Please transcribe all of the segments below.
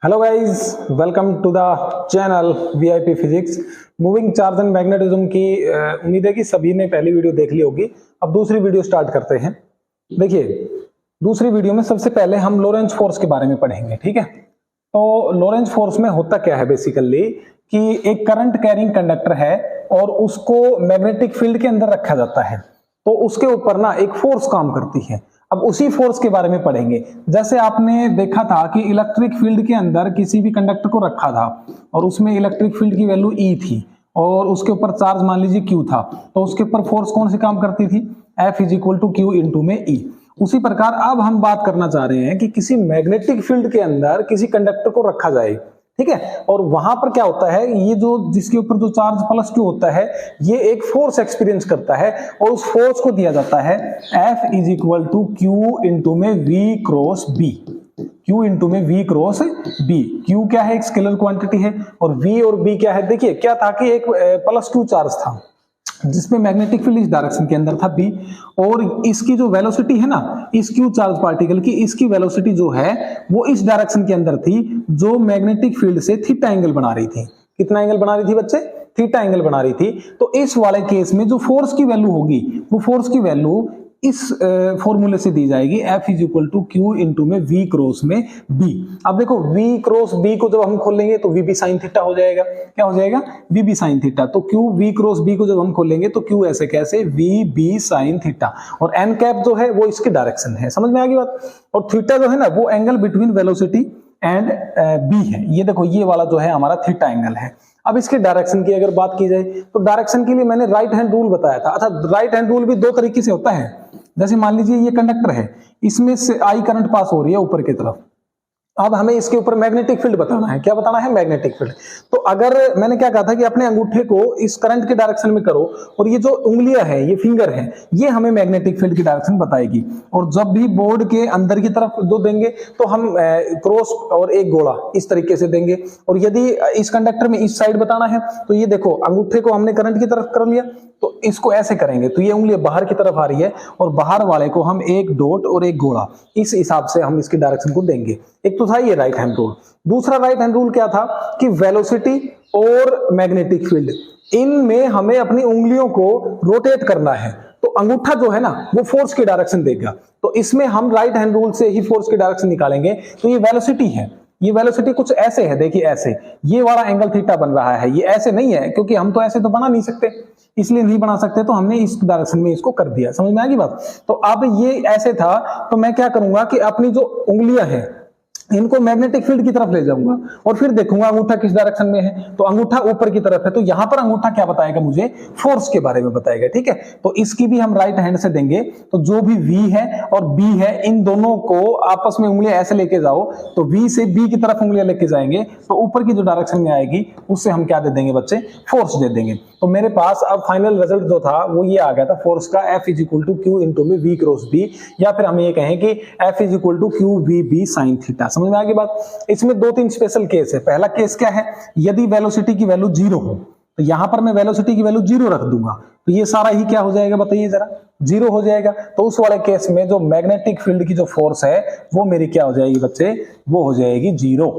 Hello guys, welcome to the channel VIP physics. Moving charge and magnetism की उम्मीद है कि सभी ने पहली वीडियो देख ली होगी। अब दूसरी वीडियो स्टार्ट करते हैं। देखिए, दूसरी वीडियो में सबसे पहले हम लोरेंज फोर्स के बारे में पढ़ेंगे, ठीक है। तो लोरेंज फोर्स में होता क्या है बेसिकली कि एक करंट कैरिंग कंडक्टर है और उसको मैग्नेटिक फील्ड के अंदर रखा जाता है, तो उसके ऊपर ना एक फोर्स काम करती है। अब उसी फोर्स के बारे में पढ़ेंगे। जैसे आपने देखा था कि इलेक्ट्रिक फील्ड के अंदर किसी भी कंडक्टर को रखा था और उसमें इलेक्ट्रिक फील्ड की वैल्यू E थी और उसके ऊपर चार्ज मान लीजिए Q था, तो उसके ऊपर फोर्स कौन सी काम करती थी? F is equal to Q into में E। उसी प्रकार अब हम बात करना चाह रहे हैं कि किसी मैग्नेटिक फील्ड के अंदर किसी कंडक्टर को रखा जाए, ठीक है, और वहां पर क्या होता है, ये जो जिसके ऊपर जो चार्ज प्लस Q होता है ये एक फोर्स एक्सपीरियंस करता है और उस फोर्स को दिया जाता है F is equal to Q into में V cross B। Q into में V क्रॉस B। Q क्या है? एक स्केलर क्वांटिटी है और V और B क्या है? देखिए क्या था कि एक प्लस Q चार्ज था जिसमें मैग्नेटिक फील्ड इस डायरेक्शन के अंदर था B, और इसकी जो वेलोसिटी है ना, इस Q चार्ज पार्टिकल की, इसकी वेलोसिटी जो है वो इस डायरेक्शन के अंदर थी जो मैग्नेटिक फील्ड से थीटा एंगल बना रही थी। कितना एंगल बना रही थी बच्चे? थीटा एंगल बना रही थी। तो इस वाले केस में जो फोर्स की वैल्यू होगी वो फोर्स की वैल्यू इस फॉर्मूले से दी जाएगी, F is equal to Q into में V क्रॉस में B। अब देखो V क्रॉस B को जब हम खोलेंगे तो VB साइन थीटा हो जाएगा। क्या हो जाएगा? VB sine theta. तो Q V क्रॉस B को जब हम खोलेंगे तो Q ऐसे कैसे? VB sine theta. और n कैप जो है वो इसकी डायरेक्शन है। समझ में आ गई बात? और थीटा जो है ना वो angle between velocity and B है। ये देखो, ये वाला जो है हमारा थीटा एंगल है। अब इसके डायरेक्शन की अगर बात की जाए तो डायरेक्शन के लिए मैंने राइट हैंड रूल बताया था। अच्छा, राइट हैंड रूल भी दो तरीके से होता है। जैसे मान लीजिए ये कंडक्टर है, इसमें से आई करंट पास हो रही है ऊपर की तरफ। अब हमें इसके ऊपर मैग्नेटिक फील्ड बताना है। क्या बताना है? Magnetic field. तो अगर मैंने क्या कहा था कि अपने अंगूठे को इस करंट के डायरेक्शन में करो और ये जो उंगलियां हैं, ये फिंगर है, ये हमें मैग्नेटिक फील्ड की डायरेक्शन बताएगी। और जब भी बोर्ड के अंदर की तरफ दो देंगे तो हम क्रॉस और एक गोला इस तरीके से देंगे। और यदि इस कंडक्टर में इस साइड बताना है तो ये देखो, अंगूठे को हमने करंट की तरफ कर लिया तो इसको ऐसे करेंगे तो ये उंगली बाहर की तरफ आ रही है और बाहर वाले को हम एक डॉट और एक गोला, इस हिसाब से हम इसकी डायरेक्शन को देंगे। एक तो था ये राइट हैंड रूल। दूसरा राइट हैंड रूल क्या था कि वेलोसिटी और मैग्नेटिक फील्ड, इनमें हमें अपनी उंगलियों को रोटेट करना है। तो अंगूठा जो है ना वो फोर्स की डायरेक्शन देगा, तो इसमें हम राइट हैंड रूल से ही फोर्स की डायरेक्शन निकालेंगे। तो ये वेलोसिटी है, ये वेलोसिटी कुछ ऐसे है, देखिए ऐसे, ये वाला एंगल थीटा बन रहा है। ये ऐसे नहीं है क्योंकि हम तो ऐसे तो बना नहीं सकते, इसलिए नहीं बना सकते, तो हमने इस डायरेक्शन में इसको कर दिया। समझ में आ गई बात? तो अब ये ऐसे था तो मैं क्या करूंगा कि अपनी जो उंगलियां हैं इनको मैग्नेटिक फील्ड की तरफ ले जाऊंगा और फिर देखूंगा अंगूठा किस डायरेक्शन में है। तो अंगूठा ऊपर की तरफ है, तो यहां पर अंगूठा क्या बताएगा? मुझे फोर्स के बारे में बताएगा, ठीक है। तो इसकी भी हम राइट हैंड से देंगे। तो जो भी V है और B है, इन दोनों को आपस में उंगलियां ऐसे लेके जाओ, तो V से B की तरफ उंगलियां लेके जाएंगे तो ऊपर की जो डायरेक्शन में आएगी उससे हम क्या दे देंगे बच्चे? फोर्स दे देंगे। तो मेरे पास अब फाइनल रिजल्ट जो था वो ये आ गया था फोर्स का, F is equal to Q into में V क्रॉस B, या फिर हम ये कहें कि F is equal to Q VB sine theta. समझ में आ गई बात? इसमें दो तीन स्पेशल केस है। पहला केस क्या है? यदि वेलोसिटी की वैल्यू 0 हो तो यहां पर मैं वेलोसिटी की वैल्यू 0 रख दूंगा तो ये सारा ही क्या हो जाएगा बताइए जरा? 0 हो जाएगा। तो उस वाले केस में जो मैग्नेटिक फील्ड की जो फोर्स है वो मेरी क्या हो जाएगी बच्चे? वो हो जाएगी 0।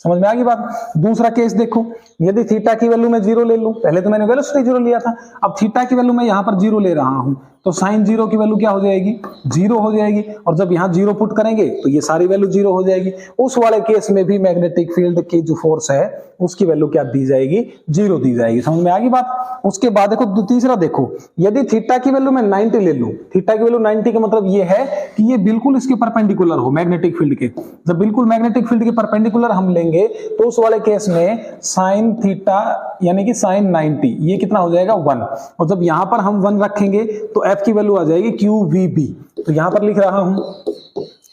समझ में आ गई बात? दूसरा केस देखो, यदि थीटा की वैल्यू मैं 0 ले लूं, पहले तो मैंने वेलोसिटी 0 लिया था, अब थीटा की वैल्यू मैं यहां पर 0 ले रहा हूं, तो साइन 0 की वैल्यू क्या हो जाएगी? 0 हो जाएगी। और जब यहां 0 पुट करेंगे तो ये सारी वैल्यू 0 हो जाएगी। उस वाले केस में भी मैग्नेटिक फील्ड की जो फोर्स है उसकी वैल्यू क्या दी जाएगी? 0 दी जाएगी। समझ में आ गई बात? उसके बाद देखो, तीसरा देखो, यदि थीटा की वैल्यू मैं 90 ले लूं, थीटा की वैल्यू 90 का मतलब ये है कि ये बिल्कुल इसके परपेंडिकुलर हो मैग्नेटिक फील्ड के। जब बिल्कुल मैग्नेटिक फील्ड के परपेंडिकुलर हम लेंगे तो उस वाले केस में साइन थीटा यानी कि साइन 90, ये कितना हो जाएगा? 1। और जब यहां पर हम 1 रखेंगे तो F की वैल्यू आ जाएगी QVB। तो यहां पर लिख रहा हूं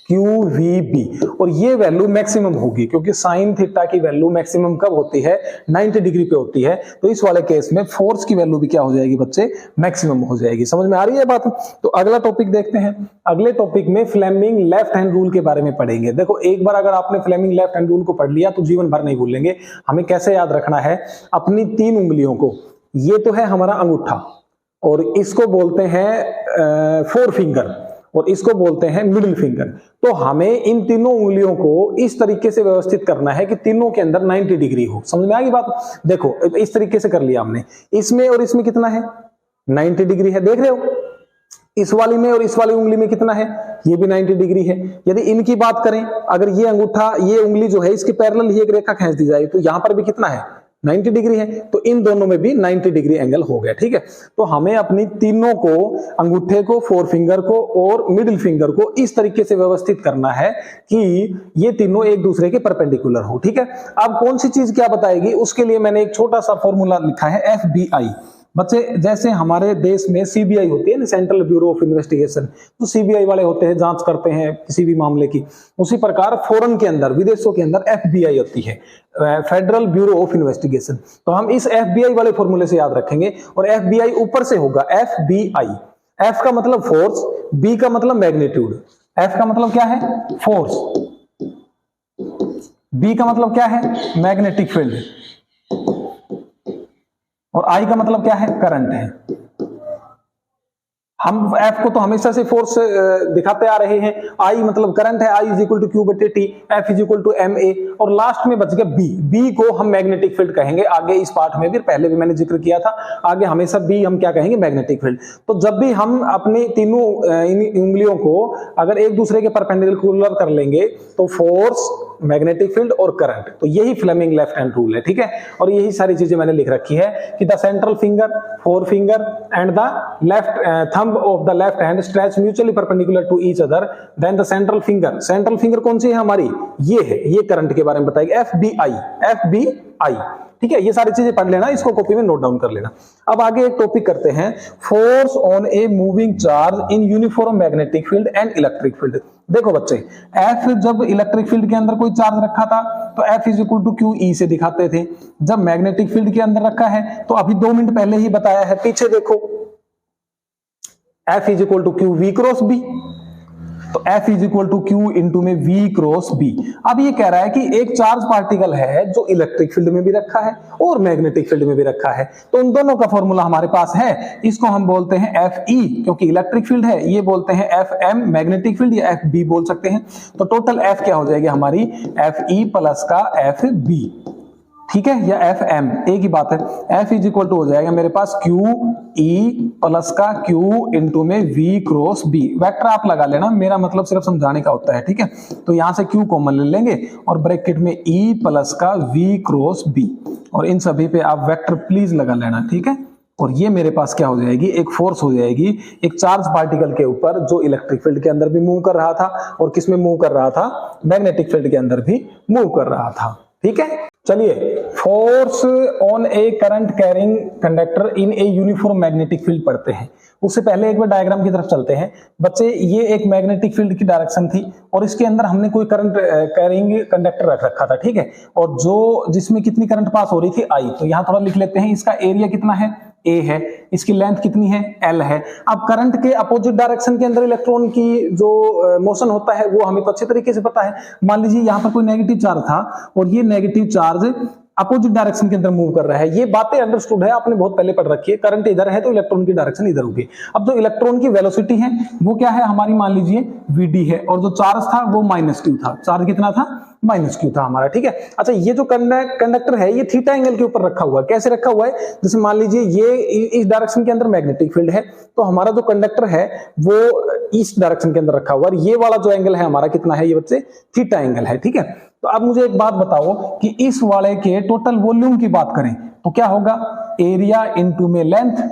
QVB, और ये वैल्यू मैक्सिमम होगी क्योंकि साइन थीटा की वैल्यू मैक्सिमम कब होती है? 90 डिग्री पे होती है। तो इस वाले केस में फोर्स की वैल्यू भी क्या हो जाएगी बच्चे? मैक्सिमम हो जाएगी। समझ में आ रही है बात? तो अगला टॉपिक देखते हैं। अगले टॉपिक में फ्लेमिंग लेफ्ट हैंड रूल के बारे में पढ़ेंगे। देखो, एक बार अगर आपने फ्लेमिंग लेफ्ट हैंड रूल को पढ़ लिया तो जीवन भर नहीं भूलेंगे। हमें कैसे याद रखना है? अपनी 3 उंगलियों को, ये तो है हमारा अंगूठा और इसको बोलते हैं 4 फिंगर, और इसको बोलते हैं मिडिल फिंगर। तो हमें इन तीनों उंगलियों को इस तरीके से व्यवस्थित करना है कि तीनों के अंदर 90 डिग्री हो। समझ में आ गई बात? देखो इस तरीके से कर लिया हमने, इसमें और इसमें कितना है 90 डिग्री है, देख रहे हो? इस वाली में और इस वाली उंगली में कितना है, ये भी 90 डिग्री है। यदि इनकी बात करें, अगर ये अंगूठा ये उंगली जो है इसके पैरेलल ही एक रेखा खींच दी जाए तो यहां पर भी कितना है 90 डिग्री है, तो इन दोनों में भी 90 डिग्री एंगल हो गया। ठीक है, तो हमें अपनी तीनों को, अंगूठे को, फोर फिंगर को और मिडिल फिंगर को इस तरीके से व्यवस्थित करना है कि ये तीनों एक दूसरे के परपेंडिकुलर हो। ठीक है, अब कौन सी चीज क्या बताएगी, उसके लिए मैंने एक छोटा सा फॉर्मूला लिखा है FBI। बच्चे जैसे हमारे देश में CBI होती है ना, सेंट्रल ब्यूरो ऑफ इन्वेस्टिगेशन, तो CBI वाले होते हैं, जांच करते हैं किसी भी मामले की। उसी प्रकार फॉरेन के अंदर, विदेशों के अंदर FBI होती है, फेडरल ब्यूरो ऑफ इन्वेस्टिगेशन। तो हम इस FBI वाले फॉर्मूले से याद रखेंगे, और FBI ऊपर से होगा FBI। F का मतलब फोर्स, B का मतलब मैग्नीट्यूड। F का मतलब क्या है, फोर्स, B का मतलब क्या है, मैग्नेटिक फील्ड, और I का मतलब क्या है, करंट है। हम F को तो हमेशा से फोर्स दिखाते आ रहे हैं, I मतलब करंट है, I is equal to Q बटे T, F is equal to MA, और लास्ट में बच गया B को हम मैग्नेटिक फील्ड कहेंगे। आगे इस पार्ट में भी, पहले भी मैंने जिक्र किया था, आगे हमेशा B हम क्या कहेंगे, मैग्नेटिक फील्ड। तो जब भी हम अपने तीनों उंगलियों को अगर एक दूसरे के परपेंडिकुलर कर लेंगे तो फोर्स, मैग्नेटिक फील्ड और करंट, तो यही फ्लेमिंग लेफ्ट हैंड रूल है। ठीक है, और यही सारी चीजें मैंने लिख रखी है कि the central finger, four finger and the left thumb of the left hand stretch mutually perpendicular to each other, then the central finger कौन सी है हमारी, ये है, ये करंट के बारे में बताएगी, FBI। ठीक है, ये सारी चीजें पढ़ लेना, इसको कॉपी में नोट डाउन कर लेना। अब आगे एक टॉपिक करते हैं, force on a moving charge in uniform magnetic field and electric field. देखो बच्चे, F जब इलेक्ट्रिक फील्ड के अंदर कोई चार्ज रखा था तो F is equal to QE से दिखाते थे। जब मैग्नेटिक फील्ड के अंदर रखा है तो अभी 2 मिनट पहले ही बताया है, पीछे देखो, F is equal to Q V cross B, तो F is equal to Q into में V क्रॉस B। अब ये कह रहा है कि एक चार्ज पार्टिकल है जो इलेक्ट्रिक फील्ड में भी रखा है और मैग्नेटिक फील्ड में भी रखा है, तो उन दोनों का फॉर्मूला हमारे पास है। इसको हम बोलते हैं FE क्योंकि इलेक्ट्रिक फील्ड है, ये बोलते हैं FM मैग्नेटिक फील्ड, या FB बोल सकते हैं। तो टोटल F क्या हो जाएगी हमारी, FE प्लस का FB। ठीक है, या FM, एक ही बात है। F इज इक्वल टू हो जाएगा मेरे पास QE प्लस का Q इंटू में V क्रॉस B। वेक्टर आप लगा लेना, मेरा मतलब सिर्फ समझाने का होता है। ठीक है, तो यहां से Q कॉमन ले लेंगे और ब्रैकेट में E प्लस का V क्रॉस B, और इन सभी पे आप वेक्टर प्लीज लगा लेना। ठीक है, और ये मेरे पास क्या हो जाएगी, एक फोर्स हो जाएगी एक चार्ज पार्टिकल के ऊपर जो इलेक्ट्रिक फील्ड के अंदर भी मूव कर रहा था और किस में मूव कर रहा था, मैग्नेटिक फील्ड के अंदर भी मूव कर रहा था। ठीक है, चलिए, force on a current carrying conductor in a uniform magnetic field पढ़ते हैं। उससे पहले एक बार डायग्राम की तरफ चलते हैं। बच्चे, ये एक मैग्नेटिक फील्ड की डायरेक्शन थी और इसके अंदर हमने कोई करंट कैरिंग कंडक्टर रख रखा था। ठीक है, और जो जिसमें कितनी करंट पास हो रही थी, I। तो यहां थोड़ा लिख लेते हैं, इसका एरिया कितना है, A है, इसकी लेंथ कितनी है, L है। अब करंट के अपोजिट डायरेक्शन के अंदर इलेक्ट्रॉन की जो मोशन होता है वो हमें तो अच्छे तरीके से पता है। मान लीजिए यहाँ पर कोई नेगेटिव चार्ज था और ये नेगेटिव चार्ज अपोजिट डायरेक्शन के अंदर मूव कर रहा है, ये बातें अंडरस्टूड है, आपने बहुत पहले पढ़ रखी है। करंट इधर है तो इलेक्ट्रॉन की डायरेक्शन इधर होगी। अब जो इलेक्ट्रॉन की वेलोसिटी है वो क्या है हमारी, मान लीजिए VD है, और जो चार्ज था वो -Q था। चार्ज कितना था, -Q था हमारा। ठीक है, अच्छा, ये जो कंडक्टर है ये थीटा एंगल के ऊपर रखा हुआ है। कैसे रखा हुआ है, जैसे मान लीजिए ये इस डायरेक्शन के अंदर मैग्नेटिक फील्ड है, तो हमारा जो कंडक्टर है वो इस डायरेक्शन के अंदर रखा हुआ है। ये वाला जो एंगल है हमारा कितना है, ये बच्चे थीटा एंगल है। ठीक है, तो अब मुझे एक बात बताओ कि इस वाले के टोटल वॉल्यूम की बात करें तो क्या होगा, एरिया इंटू में लेंथ,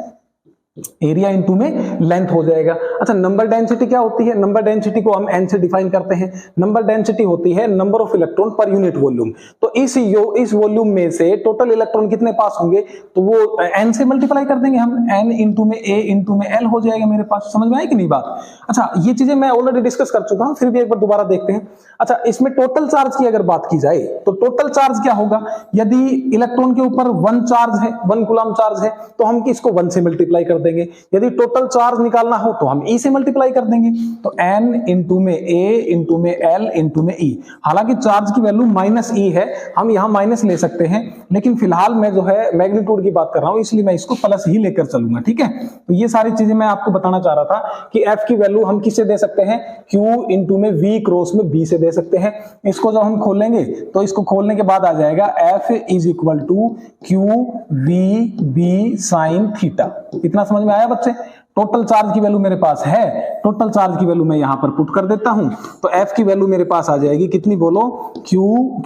एरिया इंटू में लेंथ हो जाएगा। अच्छा, नंबर डेंसिटी क्या होती है, नंबर डेंसिटी को हम n से डिफाइन करते हैं। नंबर डेंसिटी होती है number of electron per unit volume. तो इस वॉल्यूम में से टोटल इलेक्ट्रॉन कितने पास होंगे, तो वो n से मल्टीप्लाई कर देंगे हम, n इंटू में A इंटू में L हो जाएगा मेरे पास। समझ में आई कि नहीं बात। अच्छा, ये चीजें मैं ऑलरेडी डिस्कस कर चुका हूं, फिर भी एक बार दोबारा देखते हैं। अच्छा, इसमें टोटल चार्ज की अगर बात की जाए तो टोटल चार्ज क्या होगा, यदि इलेक्ट्रॉन के ऊपर 1 चार्ज है, 1 कूलम चार्ज है, तो हम किसको 1 से मल्टीप्लाई कर देंगे। यदि टोटल चार्ज निकालना हो तो हम E से मल्टीप्लाई कर देंगे, तो N इंटू में A इंटू में L इंटू में E। हालांकि चार्ज की वैल्यू -E है, हम यहां माइनस ले सकते हैं, लेकिन फिलहाल मैं जो है मैग्नीट्यूड की बात कर रहा हूं, इसलिए मैं इसको प्लस ही लेकर चलूंगा। ठीक है, तो ये सारी चीजें मैं आपको बताना चाह रहा था कि F की वैल्यू हम किससे दे सकते हैं, Q इंटू में V क्रॉस में B से दे सकते हैं। इसको जब हम खोलेंगे तो इसको खोलने के बाद आ जाएगा F is equal to QVB sine theta. इतना समझ में आया बच्चे। टोटल चार्ज की वैल्यू मेरे पास है, टोटल चार्ज की वैल्यू मैं यहां पर पुट कर देता हूं, तो F की वैल्यू मेरे पास आ जाएगी कितनी, बोलो, Q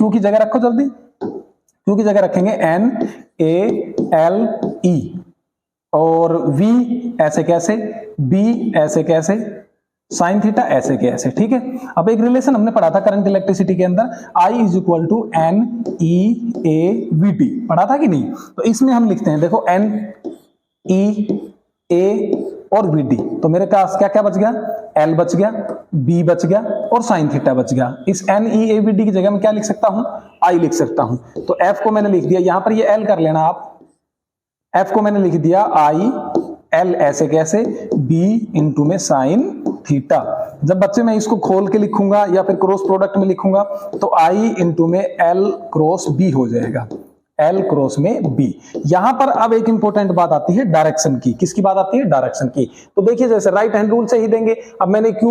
की जगह रखो जल्दी, Q की जगह रखेंगे NaLe, और V ऐसे कैसे, B ऐसे कैसे, साइन थीटा ऐसे के ऐसे। ठीक है, अब एक रिलेशन हमने पढ़ा था करंट इलेक्ट्रिसिटी के अंदर, I is equal to NeAVT, पढ़ा था कि नहीं। तो इसमें हम लिखते हैं, देखो NeA और Vd, तो मेरे पास क्या क्या बच गया, L बच गया, B बच गया और साइन थीटा बच गया। इस NeAVd की जगह में क्या लिख सकता हूं, I लिख सकता हूं। तो F को मैंने लिख दिया, यहां पर ये L कर लेना आप, F को मैंने लिख दिया I, L ऐसे कैसे, B इंटू में साइन थीटा। जब बच्चे मैं इसको खोल के लिखूंगा या फिर क्रॉस प्रोडक्ट में लिखूंगा तो I इंटू में L क्रॉस B हो जाएगा, L क्रॉस में B। यहां पर अब एक इंपॉर्टेंट बात आती है डायरेक्शन की। किसकी बात आती है, डायरेक्शन की। तो देखिए जैसे राइट हैंड रूल से ही देंगे। अब मैंने Q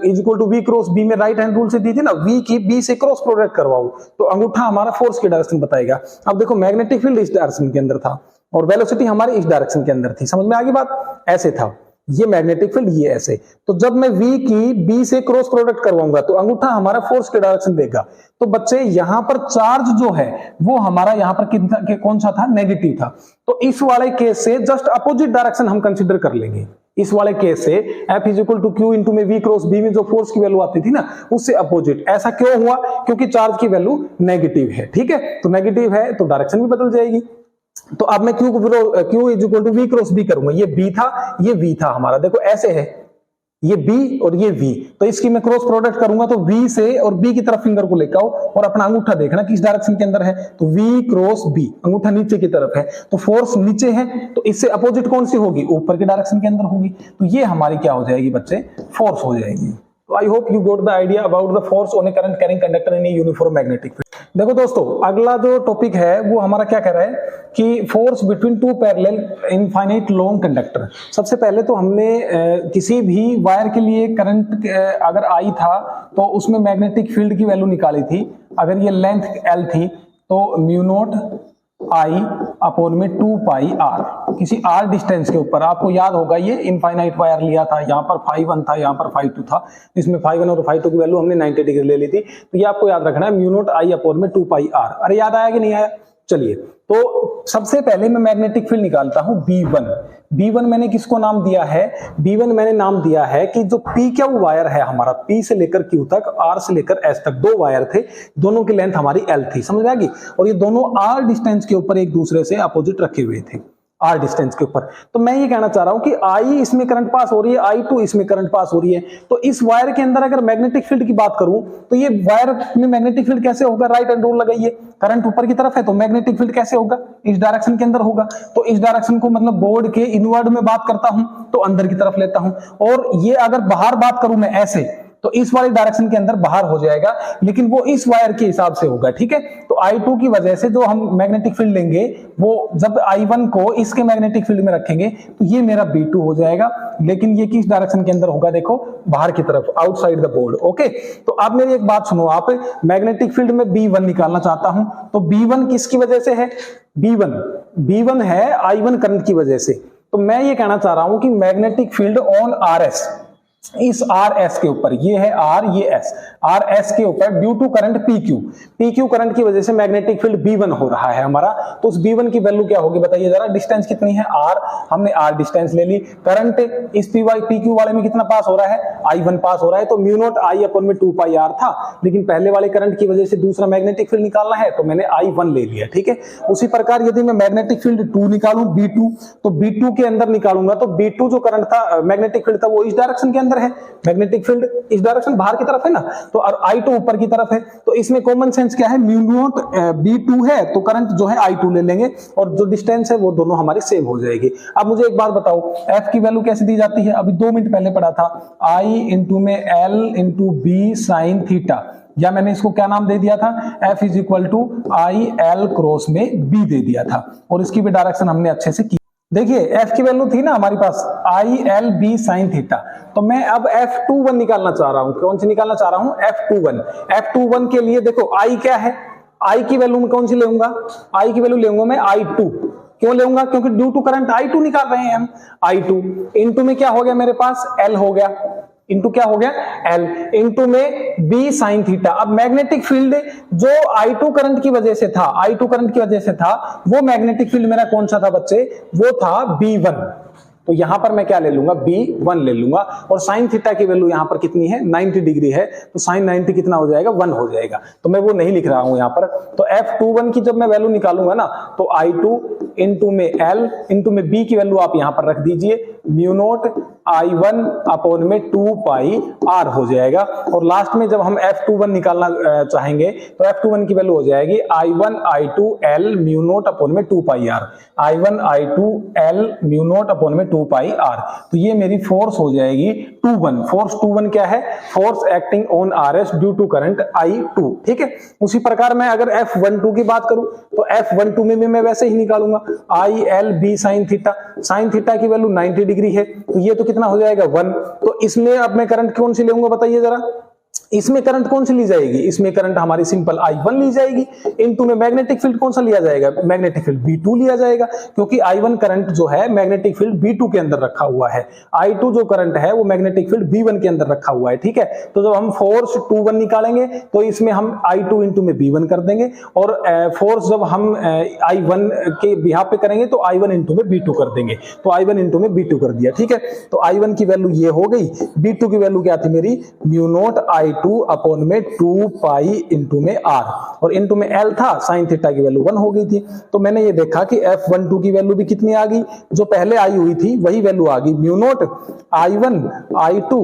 is equal to V cross B में राइट हैंड रूल से दी थी ना, V की B से क्रॉस प्रोडक्ट करवाओ तो अंगूठा हमारा फोर्स की डायरेक्शन बताएगा। अब देखो मैग्नेटिक फील्ड इस डायरेक्शन के अंदर था और वेलोसिटी हमारी इस डायरेक्शन के अंदर थी, समझ में आ गई बात। ऐसे था ये मैग्नेटिक फील्ड, ये ऐसे। तो जब मैं V की B से क्रॉस प्रोडक्ट करवाऊंगा तो अंगूठा हमारा फोर्स के डायरेक्शन देगा। तो बच्चे यहां पर चार्ज जो है वो हमारा यहां पर कितना, कौन सा था, नेगेटिव था। तो इस वाले केस से जस्ट अपोजिट डायरेक्शन हम कंसीडर कर लेंगे। इस वाले केस से F is equal to Q into में V क्रॉस B में जो फोर्स की वैल्यू आती थी ना, उससे अपोजिट। ऐसा क्यों हुआ, क्योंकि चार्ज की वैल्यू नेगेटिव है। ठीक है, तो नेगेटिव है तो डायरेक्शन भी बदल जाएगी। तो अब मैं Q is equal to V cross B करूंगा। ये B था, ये V था हमारा, देखो ऐसे है, ये B और ये V। तो इसकी मैं क्रॉस प्रोडक्ट करूंगा तो V से और B की तरफ फिंगर को लेकर आओ और अपना अंगूठा देखना किस डायरेक्शन के अंदर है। तो V क्रॉस B, अंगूठा नीचे की तरफ है तो फोर्स नीचे है, तो इससे अपोजिट कौन सी होगी, ऊपर के डायरेक्शन के अंदर होगी। तो ये हमारी क्या हो जाएगी बच्चे, फोर्स हो जाएगी। तो I hope you got the idea about the force on a current carrying conductor in a uniform magnetic field. देखो दोस्तों, अगला जो टॉपिक है वो हमारा क्या कह रहा है कि force between two parallel infinite long conductor. सबसे पहले तो हमने किसी भी वायर के लिए करंट अगर आई था तो उसमें मैग्नेटिक फील्ड की वैल्यू निकाली थी। अगर ये लेंथ L थी तो म्यू नॉट I अपॉन में 2 पाई R, किसी R डिस्टेंस के ऊपर। आपको याद होगा ये इनफाइनाइट वायर लिया था, यहाँ पर φ1 था, यहाँ पर φ2 था, इसमें φ1 और φ2 की वैल्यू हमने 90 डिग्री ले ली थी। तो ये आपको याद रखना है, म्यू नॉट I अपॉन में 2 पाई R। अरे याद आया कि नहीं आया। चलिए, तो सबसे पहले मैं मैग्नेटिक फील्ड निकालता हूं B1। B1 मैंने किसको नाम दिया है, B1 मैंने नाम दिया है कि जो PQ वायर है हमारा, P से लेकर Q तक, R से लेकर S तक, 2 वायर थे, दोनों की लेंथ हमारी L थी, समझ में आ गई। और ये दोनों R डिस्टेंस के ऊपर एक दूसरे से अपोजिट रखे हुए थे, R डिस्टेंस के ऊपर। तो मैं ये कहना चाह रहा हूं कि I इसमें करंट पास हो रही है, I2 इसमें करंट पास हो रही है। तो इस वायर के अंदर अगर मैग्नेटिक फील्ड की बात करूं तो ये वायर में मैग्नेटिक फील्ड कैसे होगा, राइट हैंड रूल लगाइए, करंट ऊपर की तरफ है तो मैग्नेटिक फील्ड कैसे होगा, इस डायरेक्शन के अंदर होगा। तो इस डायरेक्शन को मतलब बोर्ड के इनवर्ड में बात करता हूं तो अंदर की तरफ लेता हूं, और ये अगर बाहर बात करूं मैं ऐसे, तो इस वाली डायरेक्शन के अंदर बाहर हो जाएगा, लेकिन वो इस वायर के हिसाब से होगा। ठीक है, तो I2 की वजह से जो हम मैग्नेटिक फील्ड लेंगे वो जब I1 को इसके मैग्नेटिक फील्ड में रखेंगे तो ये मेरा B2 हो जाएगा, लेकिन ये किस डायरेक्शन के अंदर होगा, देखो बाहर की तरफ, आउटसाइड द बोर्ड। ओके, तो अब मेरी एक बात सुनो, आप मैग्नेटिक फील्ड में B1 निकालना चाहता हूं तो B1 किसकी वजह से है, B1 है I1 करंट की वजह से। तो मैं ये कहना चाह रहा हूं कि मैग्नेटिक फील्ड ऑन RS, इस RS के ऊपर, ये है R, ये S, RS के ऊपर due to current PQ current की वजह से मैग्नेटिक फील्ड B1 हो रहा है हमारा। तो उस B1 की वैल्यू क्या होगी बताइए जरा, डिस्टेंस कितनी है R, हमने R डिस्टेंस ले ली, करंट इस PQ वाले में कितना पास हो रहा है, I1 पास हो रहा है, तो म्यू नॉट I अपॉन में 2 पाई R था, लेकिन पहले वाले करंट की वजह से दूसरा मैग्नेटिक फील्ड निकालना है तो मैंने I1 ले लिया। ठीक है, उसी प्रकार यदि मैं मैग्नेटिक फील्ड 2 निकालूं B2, तो B2 के अंदर निकालूंगा तो B2 जो करंट था, मैग्नेटिक फील्ड था, वो इस डायरेक्शन के अंदर बराबर है, मैग्नेटिक फील्ड इस डायरेक्शन बाहर की तरफ है ना, तो और I2 ऊपर की तरफ है, तो इसमें कॉमन सेंस क्या है, म्यू नॉट B2 है, तो करंट जो है I2 ले लेंगे और जो डिस्टेंस है वो दोनों हमारी सेम हो जाएगी। अब मुझे एक बात बताओ, F की वैल्यू कैसे दी जाती है, अभी 2 मिनट पहले पढ़ा था, I इंटू में L into B sine theta, या मैंने इसको क्या नाम दे दिया था, F is equal to I L cross में B दे दिया था, और इसकी भी डायरेक्शन हमने अच्छे से की। देखिए F की वैल्यू थी ना हमारे पास I L B sine theta, तो मैं अब F21 निकालना चाह रहा हूं, कौन सी निकालना चाह रहा हूं, F21। F21 के लिए देखो I क्या है, I की वैल्यू में कौन सी लेऊंगा, I की वैल्यू लेऊंगा मैं I2, क्यों लेऊंगा, क्योंकि ड्यू टू करंट I2 निकाल रहे हैं हम, I2 इनटू में क्या हो गया मेरे पास L हो गया, इंटू क्या हो गया L, इंटू में B साइन थीटा। अब मैग्नेटिक फील्ड जो I2 करंट की वजह से था, I2 करंट की वजह से था, वो मैग्नेटिक फील्ड मेरा कौन सा था बच्चे, वो था B1, तो यहां पर मैं क्या ले लूंगा, B1 ले लूंगा, और साइन थीटा की वैल्यू यहां पर कितनी है, 90 डिग्री है, तो साइन 90 कितना हो जाएगा, 1 हो जाएगा, तो मैं वो नहीं लिख रहा हूं यहां पर। तो F21 की जब मैं वैल्यू निकालूंगा ना, तो I2 इंटू में L इंटू में B की वैल्यू आप यहां पर रख दीजिए, म्यू नॉट I1 अपॉन में 2 पाई R हो जाएगा, और लास्ट में जब हम F21 निकालना चाहेंगे तो F21 की वैल्यू हो जाएगी I1 I2 L mu naught upon में 2 पाई R, I1 I2 L mu naught upon में 2 पाई R, तो ये मेरी फोर्स हो जाएगी 21। फोर्स 21 क्या है, force acting on RS due to current I2, ठीक है। उसी प्रकार मैं अगर F12 की बात करूं तो F12 में भी मैं वैसे ही निकालूंगा, I L B sine theta, sine theta की वैल्यू 90 डिग्री है, तो ये तो कितना हो जाएगा 1, तो इसमें अब मैं करंट कौन सी लेऊंगा बताइए जरा, इसमें करंट कौन सी ली जाएगी, इसमें करंट हमारी सिंपल I1 ली जाएगी, इनटू में मैग्नेटिक फील्ड कौन सा लिया जाएगा, मैग्नेटिक फील्ड B2 लिया जाएगा, क्योंकि I1 करंट जो है मैग्नेटिक फील्ड B2 के अंदर रखा हुआ है, I2 जो करंट है वो मैग्नेटिक फील्ड B1 के अंदर रखा हुआ है, ठीक है। तो जब हम फोर्स 21 निकालेंगे तो इसमें हम I2 इंटू में B1 कर देंगे, और फोर्स जब हम I1 के बिहाफ पे करेंगे तो I1 इंटू में B2 कर देंगे, तो I1 इंटू में B2 कर दिया, ठीक है। तो I1 की वैल्यू ये हो गई, B2 की वैल्यू क्या थी मेरी, म्यू नॉट I2 अपॉन में 2 पाई इंटू में R, और इंटू में L था, साइन थीटा की वैल्यू 1 हो गई थी। तो मैंने ये देखा कि F12 की वैल्यू भी कितनी आ गई, जो पहले आई हुई थी वही वैल्यू आ गई, mu naught I1 I2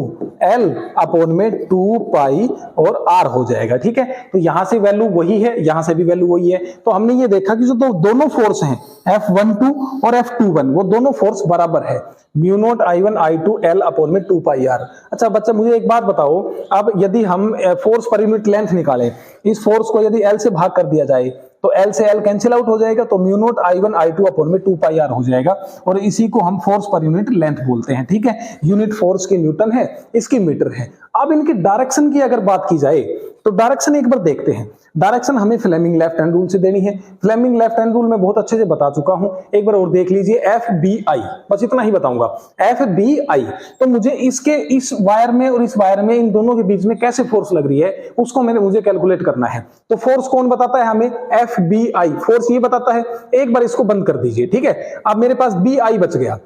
L upon में 2 पाई और R हो जाएगा, ठीक है। तो यहां से वैल्यू वही है, यहां से भी वैल्यू वही है, तो हमने ये देखा कि जो दोनों फोर्स हैं F12 और F21 वो दोनों फोर्स बराबर है, mu naught I1 I2 L upon में 2 पाई R। अच्छा बच्चा मुझे एक बात बताओ, अब यदि हम फोर्स पर यूनिट लेंथ निकालें, इस फोर्स को यदि L से भाग कर दिया जाए तो L से L कैंसिल आउट हो जाएगा, तो mu naught I1 I2 upon में 2 पाई R हो जाएगा, और इसी को हम फोर्स पर यूनिट लेंथ बोलते हैं, ठीक है। यूनिट फोर्स की न्यूटन है, इसकी मीटर है। अब इनकी डायरेक्शन की अगर बात की जाए तो डायरेक्शन एक बार देखते हैं, डायरेक्शन हमें फ्लेमिंग लेफ्ट हैंड रूल से देनी है, फ्लेमिंग लेफ्ट हैंड रूल में बहुत अच्छे से बता चुका हूं, एक बार और देख लीजिए, FBI, बस इतना ही बताऊंगा, FBI। तो मुझे इसके इस वायर में और इस वायर में इन दोनों के बीच में कैसे फोर्स लग रही है उसको मुझे कैलकुलेट करना है। तो फोर्स कौन बताता है हमें, FBI, फोर्स ये बताता है। एक बार इसको बंद कर दीजिए, ठीक है। अब मेरे पास BI बच गया,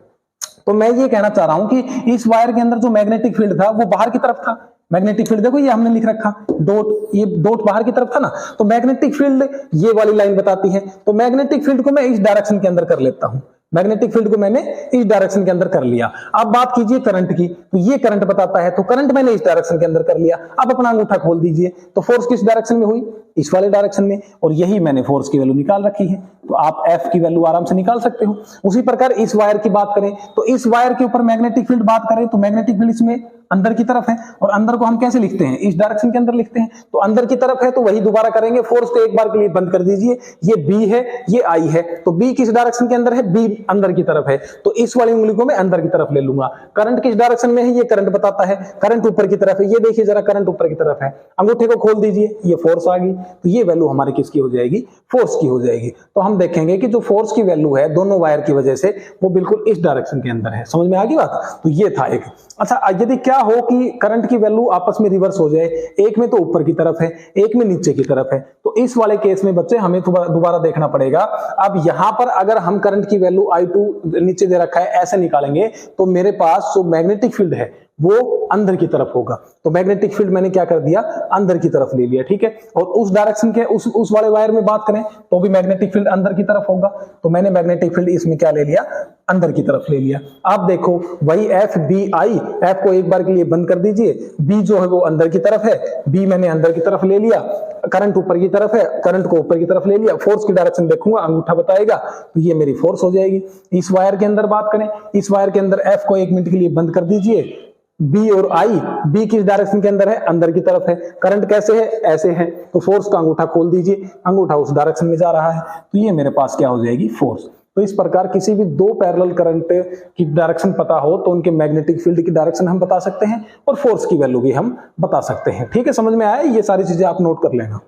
तो मैं ये कहना चाह रहा हूं कि इस वायर के अंदर जो मैग्नेटिक फील्ड था वो बाहर की तरफ था, मैग्नेटिक फील्ड देखो ये हमने लिख रखा डॉट, ये डॉट बाहर की तरफ था ना, तो मैग्नेटिक फील्ड ये वाली लाइन बताती है, तो मैग्नेटिक फील्ड को मैं इस डायरेक्शन के अंदर कर लेता हूं, मैग्नेटिक फील्ड को मैंने इस डायरेक्शन के अंदर कर लिया। अब बात कीजिए करंट की, तो ये करंट बताता है, तो करंट मैंने इस डायरेक्शन के अंदर कर लिया। अब अपना अंगूठा खोल दीजिए, तो फोर्स किस डायरेक्शन में हुई, इस वाले डायरेक्शन में, और यही मैंने फोर्स की वैल्यू निकाल रखी है, तो आप F की वैल्यू आराम से निकाल सकते हो। उसी प्रकार इस वायर की बात करें तो इस वायर के ऊपर मैग्नेटिक फील्ड बात करें तो मैग्नेटिक फील्ड इसमें अंदर की तरफ है, और अंदर को हम कैसे लिखते हैं, इस डायरेक्शन के अंदर लिखते हैं, तो अंदर की तरफ है तो वही दोबारा करेंगे, फोर्स को एक बार के लिए बंद कर दीजिए, ये B है ये I है, तो B किस डायरेक्शन के अंदर है, B अंदर की तरफ है, तो इस वाली उंगली को मैं अंदर की तरफ ले लूंगा। करंट किस डायरेक्शन में है, ये करंट बताता है, करंट ऊपर की तरफ है, ये देखिए जरा करंट ऊपर की तरफ है, अंगूठे को खोल दीजिए, ये फोर्स आ गई, तो ये वैल्यू हमारी किसकी हो जाएगी, फोर्स की हो जाएगी। तो हम देखेंगे कि जो फोर्स की वैल्यू है दोनों वायर की वजह से वो बिल्कुल इस डायरेक्शन के अंदर है, समझ में आ गई बात। तो ये था एक। अच्छा यदि क्या हो कि करंट की वैल्यू आपस में रिवर्स हो जाए, एक में तो ऊपर की तरफ है एक में नीचे की तरफ है, तो इस वाले केस में बच्चे हमें दोबारा देखना पड़ेगा। अब यहां पर अगर हम करंट की वैल्यू I2 नीचे दे रखा है ऐसे निकालेंगे, तो मेरे पास जो मैग्नेटिक फील्ड है वो अंदर की तरफ होगा। तो मैग्नेटिक फील्ड मैंने क्या कर दिया, अंदर की तरफ ले लिया, ठीक है। और उस डायरेक्शन के उस वाले वायर में बात करें तो भी मैग्नेटिक फील्ड अंदर की तरफ होगा, तो मैंने मैग्नेटिक फील्ड इसमें क्या ले लिया, अंदर की तरफ ले लिया। आप देखो वही एफ बी आई, एफ को एक बार के लिए बंद कर दीजिए, बी जो है वो अंदर की तरफ है, बी मैंने अंदर की तरफ ले लिया, करंट ऊपर की तरफ है, करंट को ऊपर की तरफ ले लिया, फोर्स की डायरेक्शन देखूंगा, अंगूठा बताएगा, तो ये मेरी फोर्स हो जाएगी। इस वायर के अंदर बात करें, इस वायर के अंदर एफ को 1 मिनट के लिए बंद कर दीजिए, बी और आई, बी किस डायरेक्शन के अंदर है, अंदर की तरफ है, करंट कैसे है, ऐसे है, तो फोर्स का अंगूठा खोल दीजिए, अंगूठा उस डायरेक्शन में जा रहा है, तो ये मेरे पास क्या हो जाएगी, फोर्स। तो इस प्रकार किसी भी दो पैरेलल करंट की डायरेक्शन पता हो तो उनके मैग्नेटिक फील्ड की डायरेक्शन हम बता सकते हैं और फोर्स की वैल्यू भी हम बता सकते हैं। ठीक है, समझ में आया, ये सारी चीजें आप नोट कर लेना।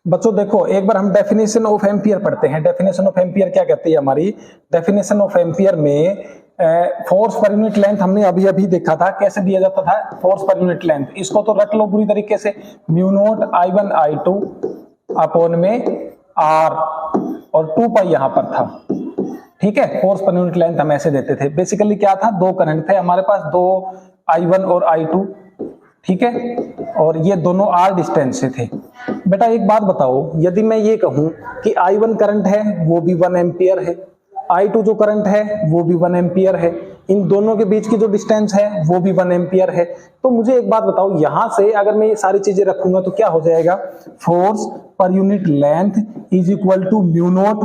बच्चों देखो एक बार हम डेफिनेशन ऑफ एम्पियर पढ़ते हैं। डेफिनेशन ऑफ एम्पियर क्या कहती है हमारी, डेफिनेशन ऑफ एम्पियर में फोर्स पर यूनिट लेंथ हमने अभी अभी देखा था, कैसे दिया जाता था फोर्स पर यूनिट लेंथ। इसको तो रख लो पूरी तरीके से, mu naught I1 I2 upon में R और 2 पाई यहां पर था, ठीक है। फोर्स पर यूनिट लेंथ हम ऐसे देते थे। बेसिकली क्या था, दो करंट थे हमारे पास, दो I1 और I2, ठीक है, और ये दोनों R डिस्टेंस से थे। बेटा एक बात बताओ, यदि मैं ये कहूं कि I1 करंट है वो भी 1 एम्पियर है, I2 जो करंट है वो भी 1 एम्पियर है, इन दोनों के बीच की जो डिस्टेंस है वो भी 1 एम्पियर है, तो मुझे एक बात बताओ, यहां से अगर मैं ये सारी चीजें रखूंगा तो क्या हो जाएगा, force per unit length is equal to mu nought,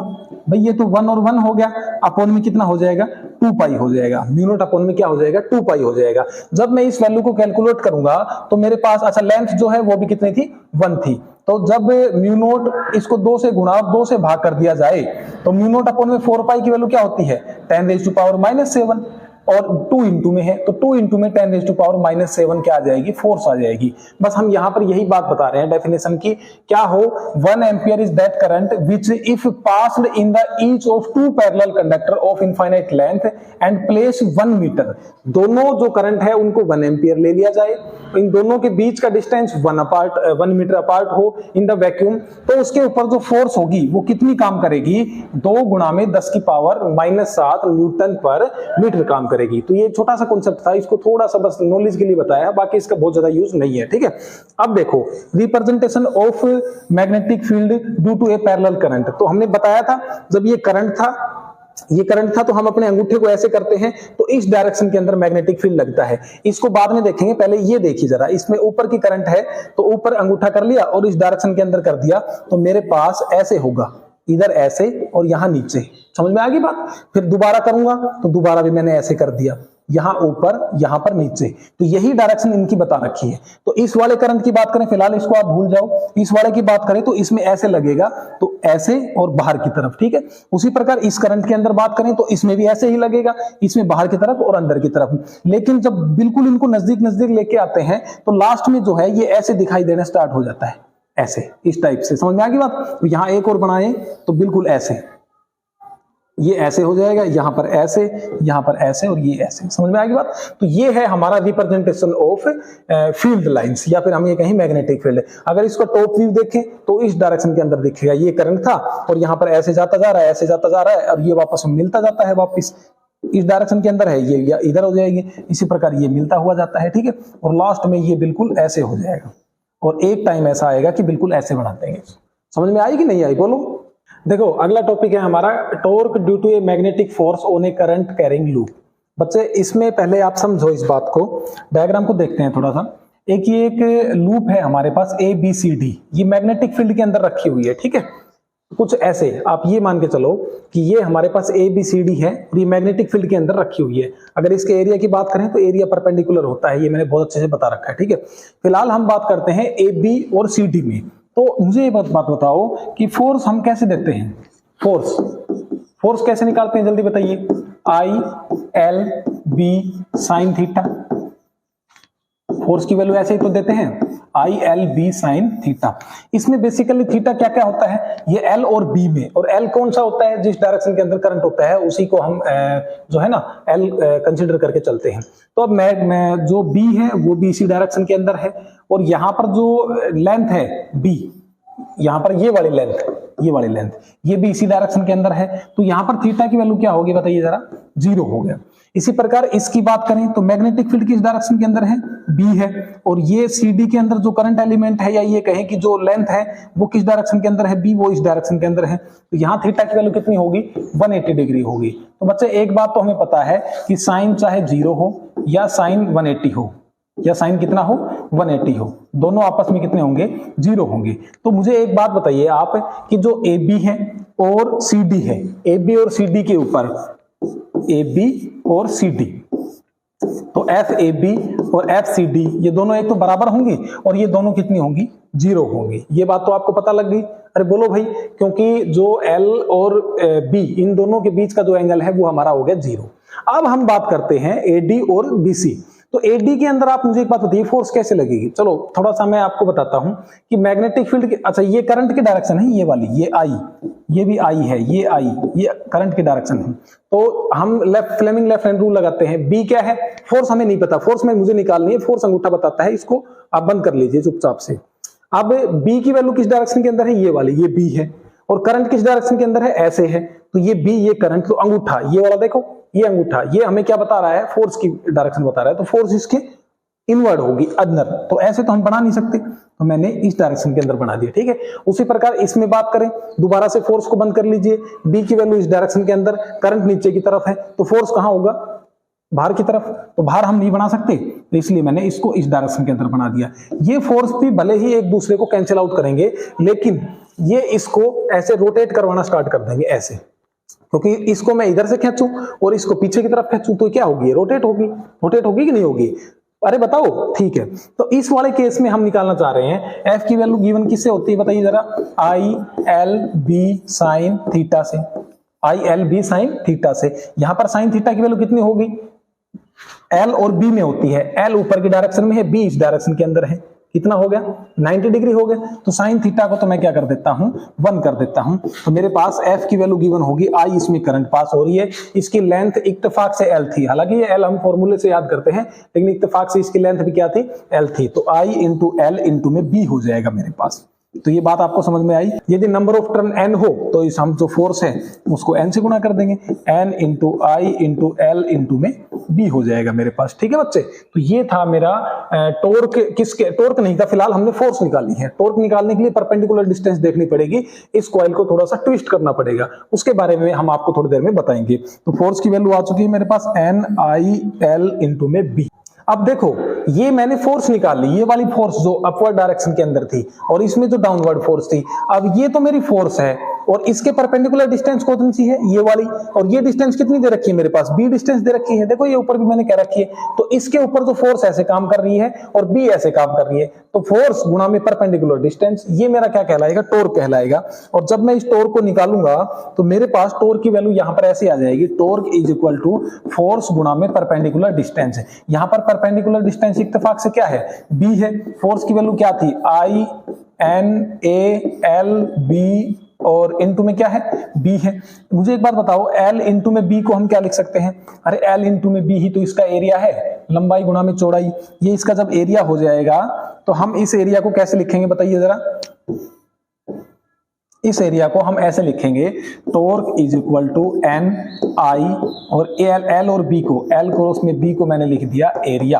भाई ये तो 1 और 1 हो गया, अपॉन में कितना हो जाएगा, 2 पाई हो जाएगा, म्यू नोट अपॉन में क्या हो जाएगा, 2 पाई हो जाएगा। जब मैं इस वैल्यू को कैलकुलेट करूंगा तो मेरे पास, अच्छा लेंथ जो है वो भी कितनी थी, 1 थी, तो जब म्यू नोट इसको 2 से गुणा, 2 से भाग कर दिया जाए तो म्यू नोट अपॉन में 4 पाई की वैल्यू क्या होती है, 10⁻⁻7, और 2 इंटू में है तो 2 इंटू में 10⁻⁻7 क्या आ जाएगी, फोर्स आ जाएगी। बस हम यहां पर यही बात बता रहे हैं डेफिनेशन की, क्या हो, 1 ampere is that current which if passed in the each of 2 parallel conductor of infinite length and place 1 metre, दोनों जो करंट है उनको 1 एम्पियर ले लिया जाए, इन दोनों के बीच का डिस्टेंस 1 मीटर अपार्ट हो इन द वैक्यूम, तो उसके ऊपर जो फोर्स होगी वो कितनी काम करेगी, 2 गुणा में 10⁻⁻7 न्यूटन पर मीटर काम करेगी। तो ये छोटा सा कॉन्सेप्ट था, इसको थोड़ा सा बस नॉलेज के लिए बताया, बाकी इसका बहुत ज्यादा यूज नहीं है, ठीक है। अब देखो representation of magnetic field due to a parallel current, तो हमने बताया था जब ये करंट था तो हम अपने अंगूठे को ऐसे करते हैं तो इस डायरेक्शन के अंदर मैग्नेटिक फील्ड लगता है, इसको बाद में देखेंगे, पहले ये देखिए जरा, इसमें ऊपर की करंट है तो ऊपर अंगूठा कर लिया और इस डायरेक्शन के अंदर कर दिया तो मेरे पास ऐसे होगा, इधर ऐसे और यहां नीचे, समझ में आ गई बात। फिर दोबारा करूंगा तो दोबारा भी मैंने ऐसे कर दिया, यहां ऊपर यहां पर नीचे, तो यही डायरेक्शन इनकी बता रखी है। तो इस वाले करंट की बात करें, फिलहाल इसको आप भूल जाओ, इस वाले की बात करें तो इसमें ऐसे लगेगा, तो ऐसे और बाहर की तरफ, ठीक है। उसी प्रकार इस करंट के अंदर बात करें तो इसमें भी ऐसे ही लगेगा, इसमें बाहर की तरफ और अंदर की तरफ। लेकिन जब बिल्कुल इनको नजदीक नजदीक लेके आते हैं तो लास्ट में जो है ये ऐसे दिखाई देना स्टार्ट हो जाता है, ऐसे, इस टाइप से, समझ में आ गई बात। तो यहां एक और बनाए तो बिल्कुल ऐसे, ये ऐसे हो जाएगा, यहां पर ऐसे, यहां पर ऐसे और ये ऐसे, समझ में आ गई बात। तो ये है हमारा रिप्रेजेंटेशन ऑफ फील्ड लाइंस, या फिर हम ये कहें मैग्नेटिक फील्ड। अगर इसको टॉप व्यू देखें तो इस डायरेक्शन के अंदर दिखेगा, ये करंट था और यहां पर ऐसे जाता जा रहा है, ऐसे जाता जा रहा है, और ये वापस मिलता जाता है, वापस इस डायरेक्शन के अंदर है, ये इधर हो जाएगी, इसी प्रकार ये मिलता हुआ जाता है, ठीक है। और लास्ट में ये बिल्कुल ऐसे हो जाएगा, और एक टाइम ऐसा आएगा कि बिल्कुल ऐसे बढ़ा देंगे। समझ में आई कि नहीं आई, बोलो। देखो अगला टॉपिक है हमारा torque due to a magnetic force on a current carrying loop. बच्चे इसमें पहले आप समझो इस बात को, डायग्राम को देखते हैं थोड़ा सा। एक लूप है हमारे पास ABCD, ये मैग्नेटिक फील्ड के अंदर रखी हुई है, ठीक है। कुछ ऐसे आप ये मान के चलो कि ये हमारे पास ABCD है और ये मैग्नेटिक फील्ड के अंदर रखी हुई है। अगर इसके एरिया की बात करें तो एरिया परपेंडिकुलर होता है, ये मैंने बहुत अच्छे से बता रखा है, ठीक है। फिलहाल हम बात करते हैं AB और CD में। तो मुझे ये बात बताओ कि फोर्स हम कैसे देते हैं, फोर्स कैसे निकालते हैं, जल्दी बताइए। ILB साइन थीटा, फोर्स की वैल्यू ऐसे ही तो देते हैं, ILB साइन थीटा। इसमें बेसिकली थीटा क्या क्या होता है, ये L और B में, और L कौन सा होता है, जिस डायरेक्शन के अंदर करंट होता है उसी को हम जो है ना L कंसीडर करके चलते हैं। तो अब मैं जो B है वो भी इसी डायरेक्शन के अंदर है, और यहां पर जो लेंथ है B, यहां पर ये वाली लेंथ ये भी इसी डायरेक्शन के अंदर है, तो यहां पर थीटा की वैल्यू क्या होगी बताइए जरा, 0 हो गया। इसी प्रकार इसकी बात करें तो मैग्नेटिक फील्ड किस डायरेक्शन के अंदर है, बी है, और ये CD के अंदर जो करंट एलिमेंट है या ये कहें कि जो लेंथ है वो किस डायरेक्शन के अंदर है, बी, वो इस डायरेक्शन के अंदर है। तो यहाँ थीटा की वैल्यू कितनी होगी, 180 डिग्री होगी। तो बच्चे एक बात तो हमें पता है कि साइन चाहे 0 हो या साइन 180 हो या साइन कितना हो 180 हो, दोनों आपस में कितने होंगे, 0 होंगे। तो मुझे एक बात बताइए आप कि जो AB है और CD है, AB और CD के ऊपर, AB और CD, तो FAB और FCD ये दोनों एक तो बराबर होंगी और ये दोनों कितनी होंगी, 0 होंगी। ये बात तो आपको पता लग गई। अरे बोलो भाई, क्योंकि जो L और B इन दोनों के बीच का जो एंगल है वो हमारा हो गया 0। अब हम बात करते हैं AD और BC। तो AD के अंदर आप मुझे एक बात बताइए, फोर्स कैसे लगेगी। चलो थोड़ा सा मैं आपको बताता हूं कि मैग्नेटिक फील्ड की, अच्छा ये करंट की डायरेक्शन है, ये वाली, ये I, ये भी I है, ये I, ये करंट की डायरेक्शन है। तो हम फ्लेमिंग लेफ्ट हैंड रूल लगाते हैं। B क्या है, फोर्स हमें नहीं पता, फोर्स में मुझे निकालनी है, फोर्स अंगूठा बताता है, इसको आप बंद कर लीजिए चुपचाप से। अब B की वैल्यू किस डायरेक्शन के अंदर है, ये वाली, ये B है, और करंट किस डायरेक्शन के अंदर है, ऐसे है, तो ये B, ये करंट, तो अंगूठा ये वाला देखो, ये अंगूठा, ये हमें क्या बता रहा है, फोर्स की डायरेक्शन बता रहा है, तो फोर्स इसके इनवर्ड होगी, अंदर। तो ऐसे तो हम बना नहीं सकते, तो मैंने इस डायरेक्शन के अंदर बना दिया, ठीक है। उसी प्रकार इसमें बात करें, दोबारा से फोर्स को बंद कर लीजिए, B की वैल्यू इस डायरेक्शन के अंदर, करंट नीचे की तरफ है, तो फोर्स कहां होगा, बाहर की तरफ, तो बाहर हम नहीं बना सकते, तो इसलिए मैंने इसको इस डायरेक्शन के अंदर बना दिया। ये फोर्स भी भले ही एक दूसरे को कैंसिल आउट करेंगे, लेकिन ये इसको ऐसे रोटेट करवाना स्टार्ट कर देंगे ऐसे, क्योंकि इसको मैं इधर से खींचूं और इसको पीछे की तरफ खींचूं तो क्या होगी, रोटेट होगी, रोटेट होगी कि नहीं होगी, अरे बताओ, ठीक है। तो इस वाले केस में हम निकालना चाह रहे हैं F की वैल्यू गिवन किससे होती है बताइए जरा, ILB sin थीटा से, ILB sin थीटा से। यहां पर sin थीटा की वैल्यू कितनी होगी, L और B में होती है, L ऊपर की डायरेक्शन में है, B इस डायरेक्शन के अंदर है, कितना हो गया, 90 डिग्री हो गया। तो साइन थीटा को तो मैं क्या कर देता हूं, 1 कर देता हूं। तो मेरे पास F की वैल्यू गिवन होगी, I इसमें करंट पास हो रही है, इसकी लेंथ इत्तेफाक से L थी, हालांकि ये L हम फॉर्मूले से याद करते हैं, लेकिन इत्तेफाक से इसकी लेंथ भी क्या थी, L थी। तो I इंटू L इंटू में B हो जाएगा मेरे पास। तो ये बात आपको समझ में आई। यदि नंबर ऑफ टर्न n हो तो इस हम जो फोर्स है उसको n से गुणा कर देंगे, n इंटू आई इंटू एल इंटू में b हो जाएगा मेरे पास, ठीक है बच्चे। तो ये था मेरा टॉर्क, किसके टॉर्क नहीं था, फिलहाल हमने फोर्स निकाली है। टॉर्क निकालने के लिए परपेंडिकुलर डिस्टेंस देखनी पड़ेगी, इस कॉइल को थोड़ा सा ट्विस्ट करना पड़ेगा, उसके बारे में हम आपको थोड़ी देर में बताएंगे। तो फोर्स की वैल्यू आ चुकी है मेरे पास n आई एल इंटू में b। अब देखो ये मैंने फोर्स निकाल ली, ये वाली फोर्स जो अपवर्ड डायरेक्शन के अंदर थी और इसमें जो डाउनवर्ड फोर्स थी। अब ये तो मेरी फोर्स है और इसके परपेंडिकुलर डिस्टेंस कौन सी है, ये वाली, और ये डिस्टेंस कितनी दे रखी है मेरे पास, b डिस्टेंस दे रखी है। देखो ये ऊपर भी मैंने कह रखी है, तो इसके ऊपर जो फोर्स ऐसे काम कर रही है और b ऐसे काम कर रही है, तो फोर्स गुणा में परपेंडिकुलर डिस्टेंस, ये मेरा क्या कहलाएगा, टॉर्क कहलाएगा। और जब मैं इस टॉर्क को निकालूंगा तो मेरे पास टॉर्क की वैल्यू यहां पर ऐसे आ जाएगी, torque is equal to force गुणा में परपेंडिकुलर डिस्टेंस है। यहां पर परपेंडिकुलर डिस्टेंस इत्तेफाक से क्या है, b है। फोर्स की वैल्यू क्या थी, I N A L B और इंटू में क्या है, b है। मुझे एक बात बताओ, L इंटू में b को हम क्या लिख सकते हैं, अरे L इंटू में b ही तो इसका एरिया है, लंबाई गुणा में चौड़ाई। ये इसका जब एरिया हो जाएगा तो हम इस एरिया को कैसे लिखेंगे बताइए जरा। इस एरिया को हम ऐसे लिखेंगे, torque is equal to N I और एल और बी को, एल क्रॉस में बी को मैंने लिख दिया एरिया,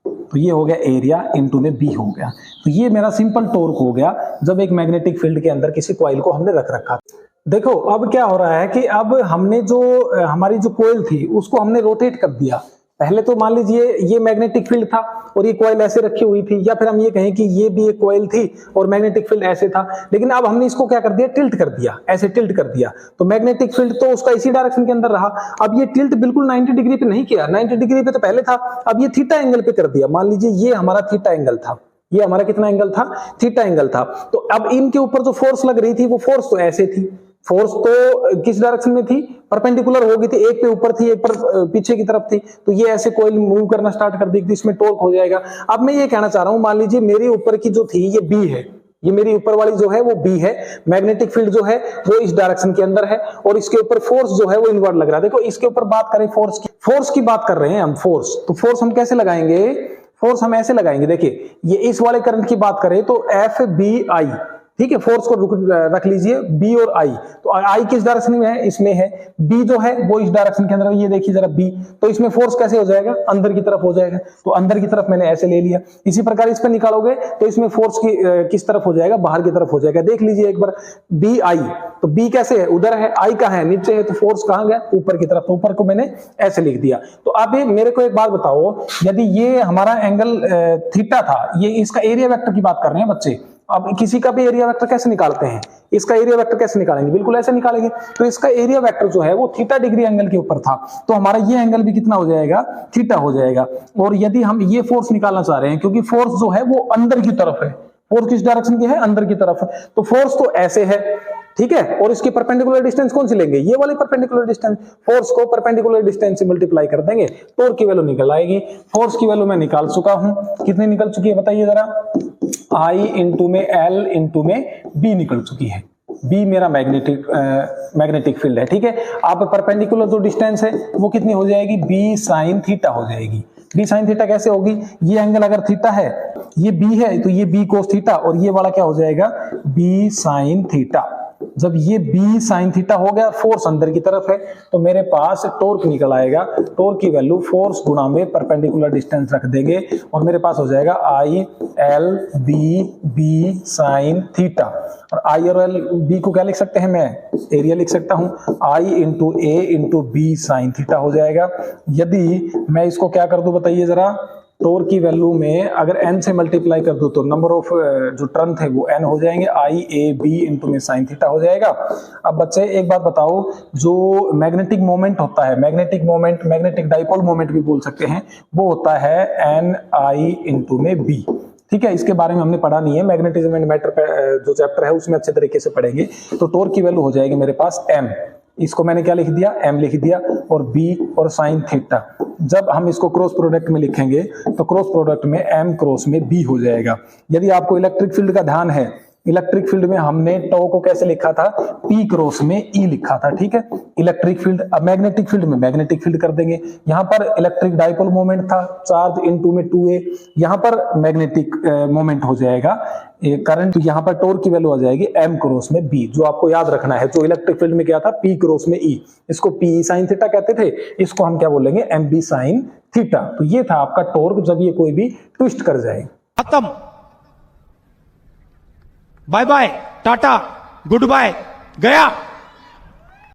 तो ये हो गया एरिया इंटू में बी हो गया। तो ये मेरा सिंपल टॉर्क हो गया जब एक मैग्नेटिक फील्ड के अंदर किसी कॉइल को हमने रख रखा। देखो अब क्या हो रहा है कि अब हमने जो हमारी जो कॉइल थी उसको हमने रोटेट कर दिया। पहले तो मान लीजिए ये मैग्नेटिक फील्ड था और ये कॉइल ऐसे रखी हुई थी, या फिर हम ये कहें कि ये भी एक कॉइल थी और मैग्नेटिक फील्ड ऐसे था, लेकिन अब हमने इसको क्या कर दिया, टिल्ट कर दिया, ऐसे टिल्ट कर दिया। तो मैग्नेटिक फील्ड तो उसका इसी डायरेक्शन के अंदर रहा। अब ये टिल्ट बिल्कुल 90 डिग्री पे नहीं किया, 90 डिग्री पे तो पहले था, अब ये थीटा एंगल पे कर दिया। मान लीजिए ये हमारा थीटा एंगल था, ये हमारा कितना एंगल था, थीटा एंगल था। तो अब इनके ऊपर जो फोर्स लग रही थी वो फोर्स तो ऐसे थी, फोर्स तो किस डायरेक्शन में थी, परपेंडिकुलर हो गई थी, एक पे ऊपर थी एक पर पीछे की तरफ थी। तो ये ऐसे कॉइल मूव करना स्टार्ट कर देगी, इसमें टॉर्क हो जाएगा। अब मैं ये कहना चाह रहा हूं, मान लीजिए मेरे ऊपर की जो थी ये बी है, ये मेरी ऊपर वाली जो है वो बी है, मैग्नेटिक फील्ड जो है वो इस डायरेक्शन के अंदर है और इसके ऊपर फोर्स जो है वो इनवर्ड लग रहा है। देखो इसके ऊपर बात करें फोर्स की बात कर रहे हैं हम, फोर्स, तो फोर्स हम कैसे लगाएंगे, फोर्स हम ऐसे लगाएंगे। देखिए ये इस वाले करंट की बात करें तो एफ बी आई, ठीक है, फोर्स को रख लीजिए बी और आई। तो आई किस डायरेक्शन में है, इसमें है, बी जो है वो इस डायरेक्शन के अंदर, ये देखिए जरा बी, तो इसमें फोर्स कैसे हो जाएगा, अंदर की तरफ हो जाएगा, तो अंदर की तरफ मैंने ऐसे ले लिया। इसी प्रकार इस पर निकालोगे तो इसमें फोर्स की किस तरफ हो जाएगा, बाहर की तरफ हो जाएगा। देख लीजिए एक बार, बी आई, तो बी कैसे है, उधर है, आई कहां है, नीचे है, तो फोर्स कहां गया, ऊपर की तरफ, तो ऊपर को मैंने ऐसे लिख दिया। तो आप ये मेरे को एक बात बताओ, यदि ये हमारा एंगल थीटा था, ये इसका एरिया वेक्टर की बात कर रहे हैं बच्चे, अब किसी का भी एरिया वेक्टर कैसे निकालते हैं, इसका एरिया वेक्टर कैसे निकालेंगे, बिल्कुल ऐसे निकालेंगे। तो इसका एरिया वेक्टर जो है वो थीटा डिग्री एंगल के ऊपर था, तो हमारा ये एंगल भी कितना हो जाएगा, थीटा हो जाएगा। और यदि हम ये फोर्स निकालना चाह रहे हैं, क्योंकि फोर्स जो है वो अंदर की तरफ है, फोर्स किस डायरेक्शन की है, अंदर की तरफ, तो फोर्स तो ऐसे है, ठीक है, और इसकी परपेंडिकुलर डिस्टेंस कौन सी लेंगे, ये वाली परपेंडिकुलर डिस्टेंस, फोर्स को परपेंडिकुलर डिस्टेंस से मल्टीप्लाई कर देंगे, टॉर्क की वैल्यू निकल आएगी। फोर्स की वैल्यू मैं निकाल चुका हूं, कितनी निकल चुकी है बताइए जरा, आई इंटू में एल इंटू में बी निकल चुकी है। बी मेरा मैग्नेटिक फील्ड है, ठीक है। आप परपेंडिकुलर जो डिस्टेंस है वो कितनी हो जाएगी, बी साइन थीटा हो जाएगी। बी साइन थीटा कैसे होगी, ये एंगल अगर थीटा है, ये बी है, तो ये बी कोस थीटा, और ये वाला क्या हो जाएगा, बी साइन थीटा। जब ये बी साइन थीटा हो गया, फोर्स अंदर की तरफ है, तो मेरे पास टॉर्क निकल आएगा। टॉर्क की वैल्यू फोर्स गुणा में परपेंडिकुलर डिस्टेंस रख देंगे, और मेरे पास हो जाएगा I L B sine theta. और आई और एल बी को क्या लिख सकते हैं, मैं एरिया लिख सकता हूं, आई इंटू ए इंटू बी साइन थीटा हो जाएगा। यदि मैं इसको क्या कर दूं बताइए जरा, टॉर्क की वैल्यू में अगर n से मल्टीप्लाई कर दो तो नंबर ऑफ जो टर्न थे वो n हो जाएंगे, आई ए बी इंटू में साइन थीटा हो जाएगा। अब बच्चे एक बात बताओ, जो मैग्नेटिक मोमेंट होता है, magnetic moment, magnetic dipole moment भी बोल सकते हैं, वो होता है एन आई इंटू में बी, ठीक है। इसके बारे में हमने पढ़ा नहीं है, मैग्नेटिज्म एंड मैटर जो चैप्टर है उसमें अच्छे तरीके से पढ़ेंगे। तो टॉर्क की वैल्यू हो जाएगी मेरे पास m, इसको मैंने क्या लिख दिया, m लिख दिया, और b और साइन थीटा। जब हम इसको क्रॉस प्रोडक्ट में लिखेंगे तो क्रॉस प्रोडक्ट में m क्रॉस में b हो जाएगा। यदि आपको इलेक्ट्रिक फील्ड का ध्यान है, इलेक्ट्रिक फील्ड में हमने टॉ को कैसे लिखा था, P क्रॉस में E लिखा था, ठीक है। इलेक्ट्रिक फील्ड, अब मैग्नेटिक फील्ड में मैग्नेटिक फील्ड कर देंगे। यहाँ पर इलेक्ट्रिक डाइपोल मोमेंट था, चार्ज इनटू में 2a, यहाँ पर मैग्नेटिक मोमेंट हो जाएगा करंट, तो यहाँ पर टॉर्क की वैल्यू आ जाएगी m क्रॉस में b। जो आपको याद रखना है, जो इलेक्ट्रिक फील्ड में क्या था, P क्रॉस में E, इसको P साइन थीटा कहते थे, इसको हम क्या बोलेंगे, MB साइन थीटा। तो ये था आपका टॉर्क जब ये कोई भी ट्विस्ट कर जाए। खत्म, बाय बाय, टाटा, गुड बाय, गया।